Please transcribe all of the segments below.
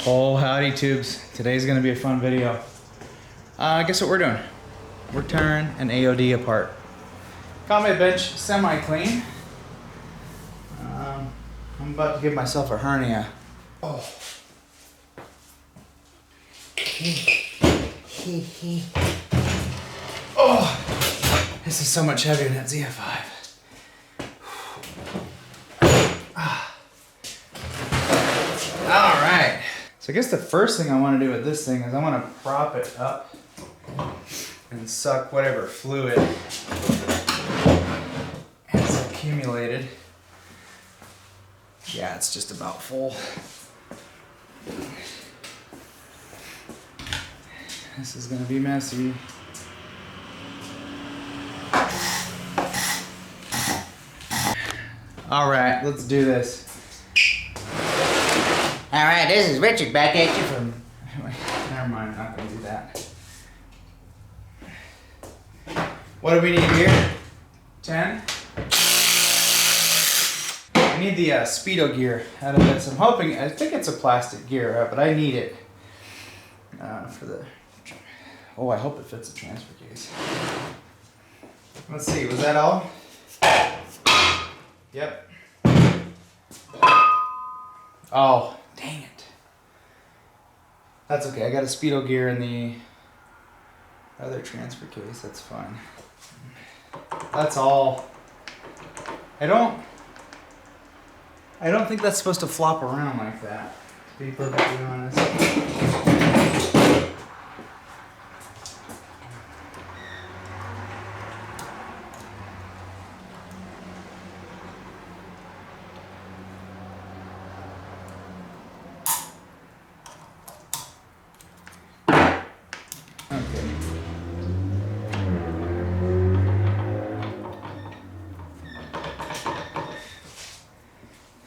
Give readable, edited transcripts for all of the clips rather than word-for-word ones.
Oh, howdy tubes. Today's gonna be a fun video. Guess what we're doing? We're tearing an AOD apart. Got my bench semi-clean. I'm about to give myself a hernia. Oh. Oh, this is so much heavier than that ZF5. All right. So I guess the first thing I want to do with this thing is I want to prop it up and suck whatever fluid has accumulated. Yeah, it's just about full. This is gonna be messy. All right, let's do this. All right, this is Richard back at you from... Never mind, I'm not gonna do that. What do we need here? 10? I need the Speedo gear out of this. I'm hoping, I think it's a plastic gear, but I need it for the... Oh, I hope it fits the transfer case. Let's see, was that all? Yep. Oh, dang it. That's okay, I got a Speedo gear in the other transfer case, that's fine. That's all. I don't think that's supposed to flop around like that, to be perfectly honest.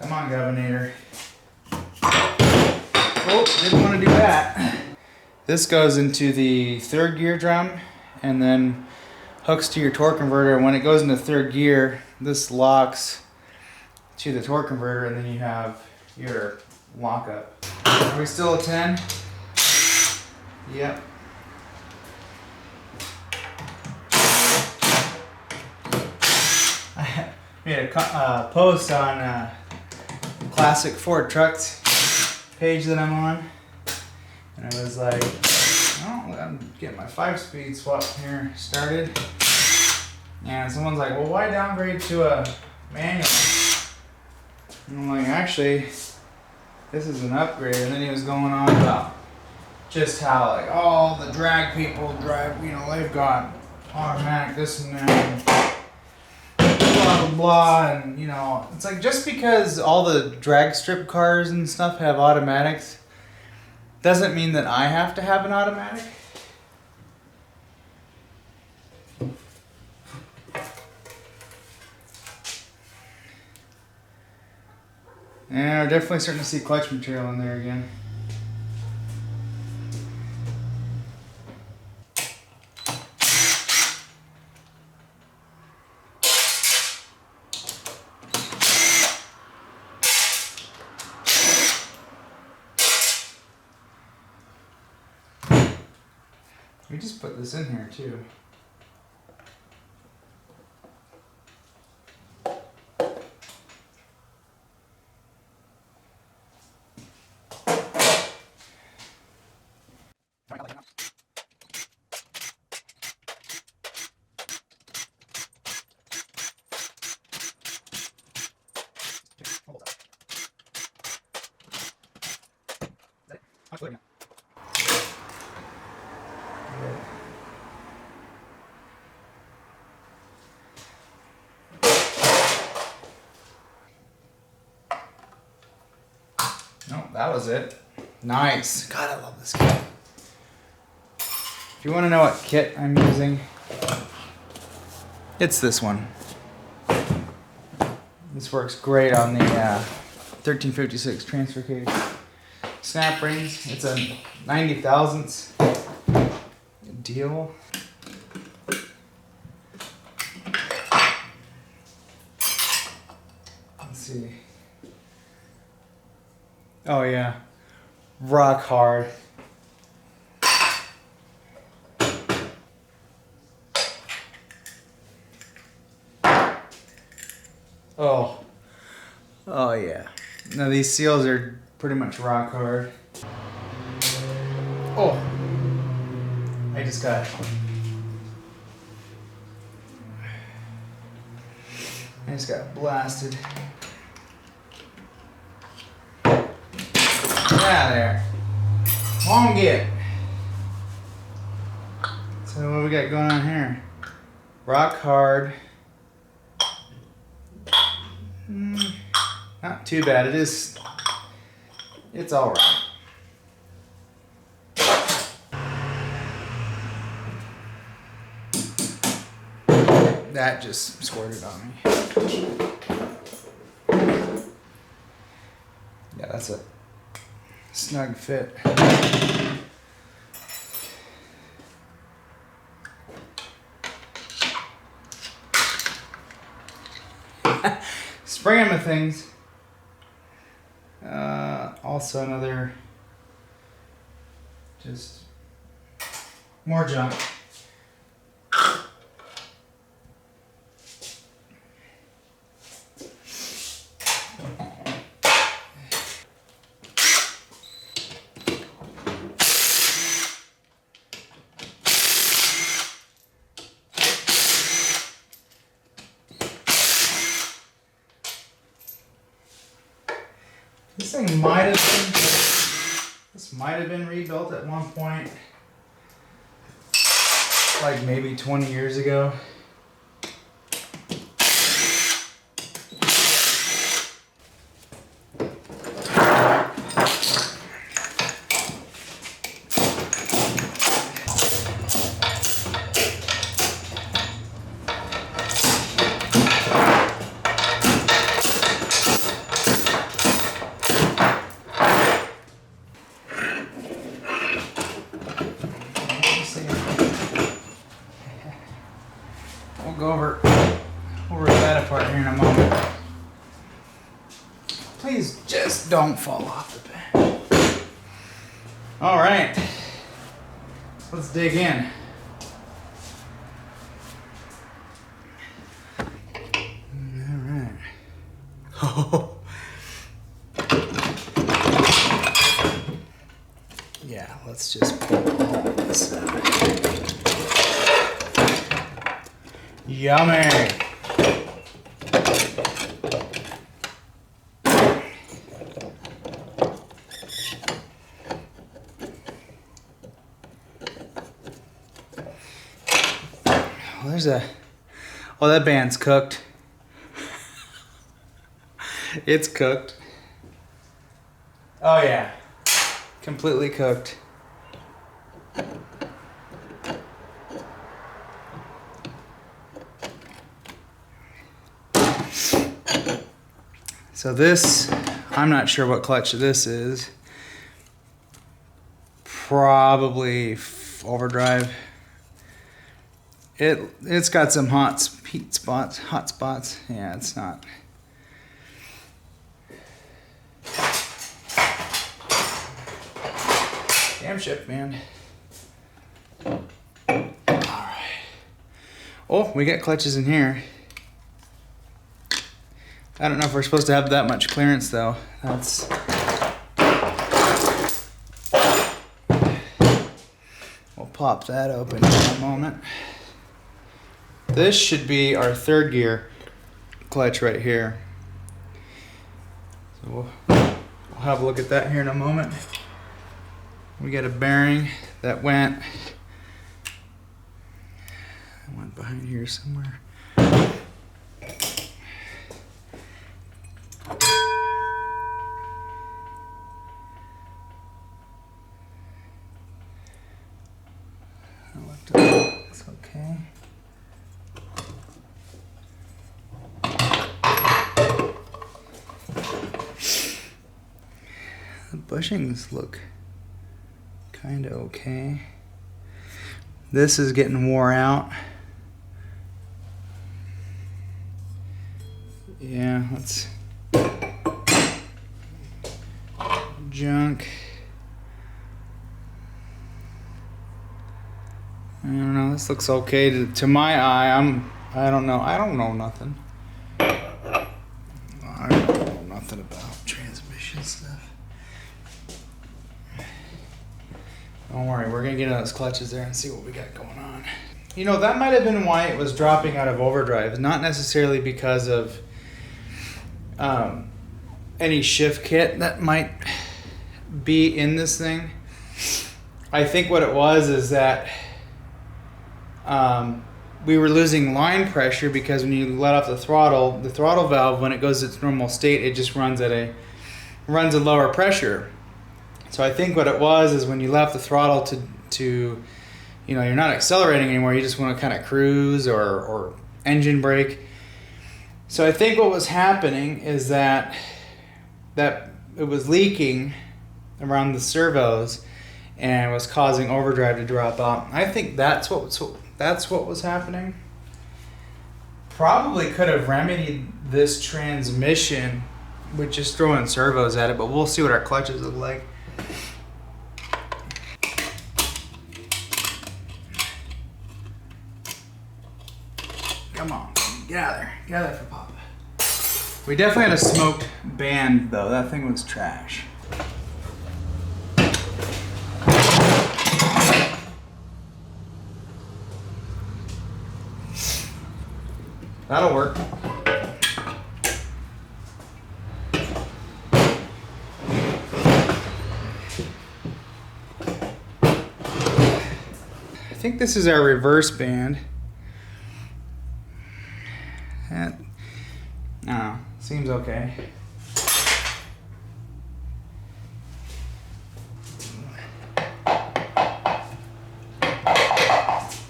Come on, Governor. Oh, didn't want to do that. This goes into the third gear drum and then hooks to your torque converter. When it goes into third gear, this locks to the torque converter and then you have your lockup. Are we still at 10? Yep. I made a post on Classic Ford Trucks page that I'm on, and I was like, oh, I'm getting my 5-speed swap here started, and someone's like, well, why downgrade to a manual? And I'm like, actually, this is an upgrade. And then he was going on about just how like all the drag people drive, you know, they've got automatic this and that, and blah blah blah, and you know, it's like just because all the drag strip cars and stuff have automatics doesn't mean that I have to have an automatic. And we're definitely starting to see clutch material in there again. We just put this in here too. No, that was it. Nice. God, I love this kit. If you want to know what kit I'm using, it's this one. This works great on the 1356 transfer case. Snap rings. It's a 90 thousandths deal. Let's see. Oh yeah. rock hard. Oh yeah. Now these seals are pretty much rock hard. Oh, I just got blasted. Yeah, there. Won't get. So what we got going on here? Rock hard. Not too bad. It's all right. That just squirted on me. Yeah, that's a snug fit. Spraying with things. Also another, just more junk. This thing might have been rebuilt at one point, like maybe 20 years ago. We'll go over that part here in a moment. Please just don't fall off the bench. All right, let's dig in. All right. Yeah, let's just pull all this out. Yummy. Well, oh, that band's cooked. It's cooked. Oh yeah, completely cooked. So this, I'm not sure what clutch this is. Probably overdrive. It's got some hot spots. Yeah, it's not. Damn ship, man. All right. Oh, we got clutches in here. I don't know if we're supposed to have that much clearance though. We'll pop that open in a moment. This should be our third gear clutch right here. So we'll have a look at that here in a moment. We got a bearing that went behind here somewhere. Looks okay. The bushings look kind of okay. This is getting wore out. Yeah, that's junk. I don't know. This looks okay to my eye. I don't know. I don't know nothing. I don't know nothing about transmission stuff. Don't worry, we're gonna get into those clutches there and see what we got going on. You know, that might have been why it was dropping out of overdrive. Not necessarily because of any shift kit that might be in this thing. I think what it was is that we were losing line pressure because when you let off the throttle valve, when it goes to its normal state, it just runs at a lower pressure. So I think what it was is when you left the throttle to you know, you're not accelerating anymore, you just want to kind of cruise or engine brake. So I think what was happening is that it was leaking around the servos and was causing overdrive to drop out. I think that's what was happening. Probably could have remedied this transmission with just throwing servos at it, but we'll see what our clutches look like. Come on, gather for Papa. We definitely had a smoked band though. That thing was trash. That'll work. I think this is our reverse band. That, I don't know, seems okay.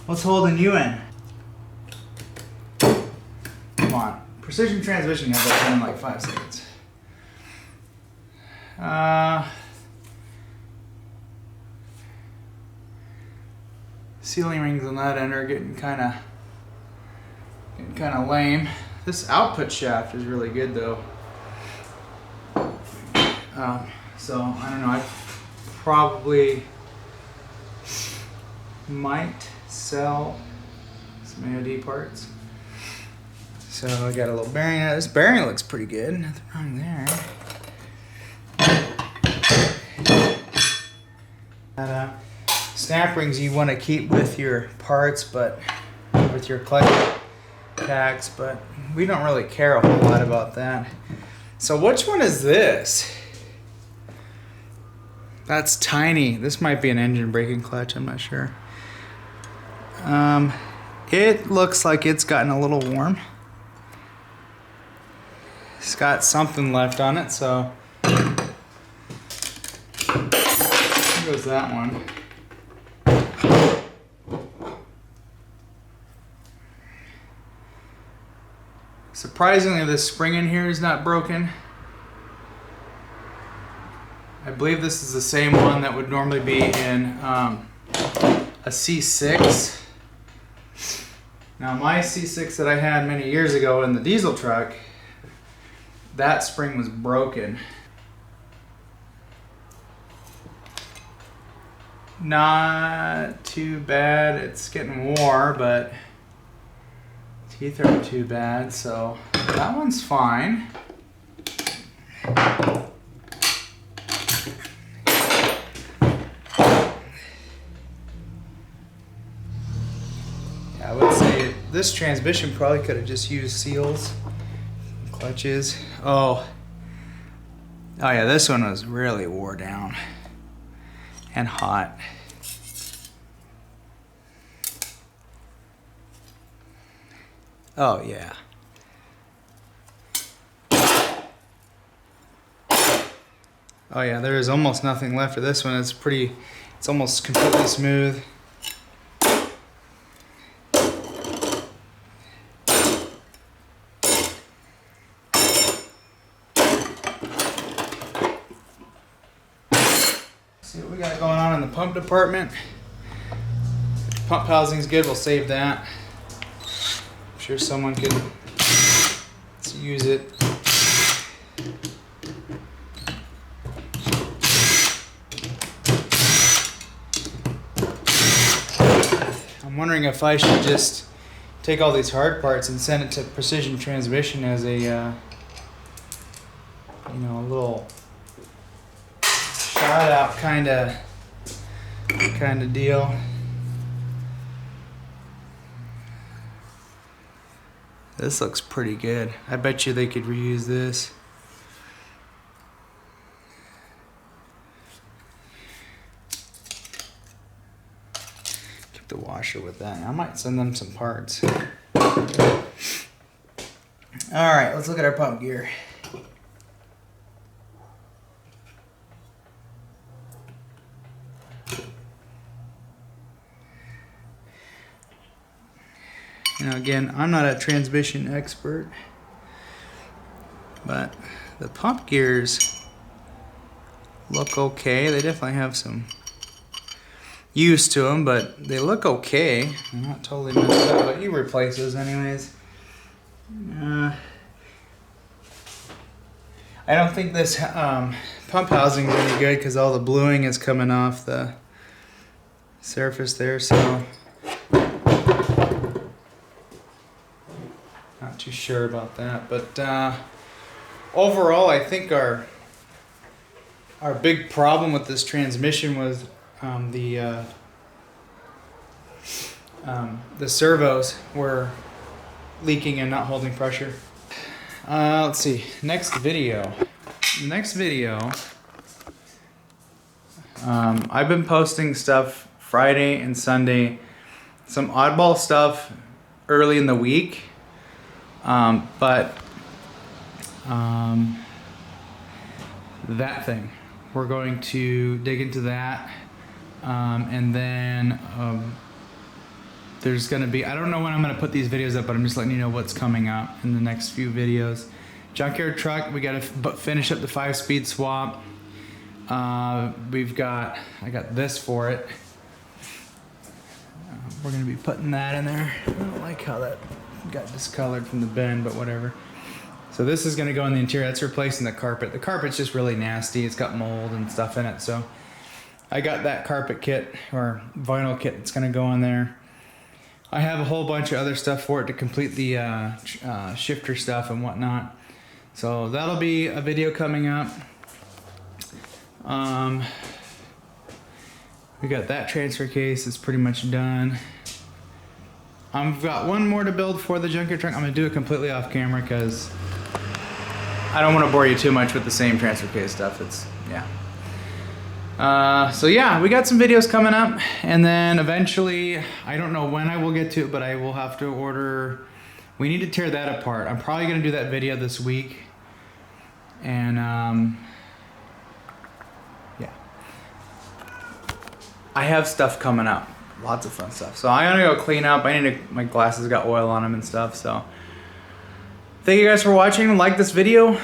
What's holding you in? Come on. Precision transmission has that done in like 5 seconds. Sealing rings on that end are getting kind of lame. This output shaft is really good though. So I don't know. I probably might sell some AOD parts. So I got a little bearing. This bearing looks pretty good. Nothing wrong there. Snap rings you want to keep with your parts, but with your clutch packs, but we don't really care a whole lot about that. So which one is this? That's tiny. This might be an engine braking clutch. I'm not sure. It looks like it's gotten a little warm. It's got something left on it, so there goes that one. Surprisingly, this spring in here is not broken. I believe this is the same one that would normally be in a C6. Now my C6 that I had many years ago in the diesel truck, that spring was broken. Not too bad. It's getting wore, but teeth aren't too bad, so that one's fine. I would say this transmission probably could have just used seals, clutches. Oh yeah, this one was really wore down and hot. Oh yeah. Oh yeah, there is almost nothing left of this one. It's almost completely smooth. See what we got going on in the pump department. Pump housing's good, we'll save that. I'm sure someone could use it. I'm wondering if I should just take all these hard parts and send it to Precision Transmission as a, you know, a little shout out kind of deal. This looks pretty good. I bet you they could reuse this. Keep the washer with that. I might send them some parts. All right, let's look at our pump gear. Now again, I'm not a transmission expert, but the pump gears look okay. They definitely have some use to them, but they look okay. They're not totally messed up, but you replace those anyways. I don't think this pump housing is any good because all the bluing is coming off the surface there, so not too sure about that. But overall, I think our big problem with this transmission was the servos were leaking and not holding pressure. Let's see, next video. I've been posting stuff Friday and Sunday, some oddball stuff early in the week, but that thing, we're going to dig into that, and then there's gonna be, I don't know when I'm gonna put these videos up, but I'm just letting you know what's coming up in the next few videos. Junkyard truck, we gotta finish up the 5-speed swap. I got this for it. We're gonna be putting that in there. I don't like how that got discolored from the bend, but whatever. So this is gonna go in the interior. That's replacing the carpet. The carpet's just really nasty. It's got mold and stuff in it. So I got that carpet kit or vinyl kit that's gonna go in there. I have a whole bunch of other stuff for it to complete the shifter stuff and whatnot. So that'll be a video coming up. We got that transfer case. It's pretty much done. I've got one more to build for the Junkyard truck. I'm gonna do it completely off camera because I don't want to bore you too much with the same transfer case stuff. It's, yeah. So yeah, we got some videos coming up, and then eventually, I don't know when I will get to it, but I will have to order, we need to tear that apart. I'm probably gonna do that video this week, and yeah. I have stuff coming up, lots of fun stuff. So I'm gonna go clean up. My glasses got oil on them and stuff, so. Thank you guys for watching. Like this video.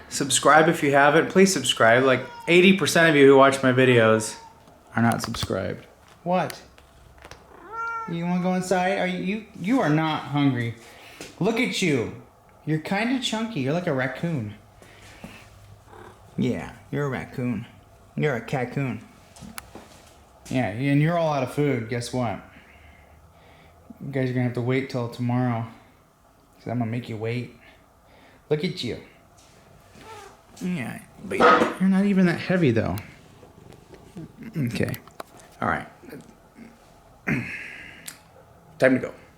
Subscribe if you haven't. Please subscribe. Like 80% of you who watch my videos are not subscribed. What? You want to go inside? Are you are not hungry. Look at you. You're kind of chunky. You're like a raccoon. Yeah, you're a raccoon. You're a cocoon. Yeah, and you're all out of food. Guess what? You guys are gonna have to wait till tomorrow. Cause I'm gonna make you wait. Look at you. Yeah, but you're not even that heavy though. Okay. All right. Time to go.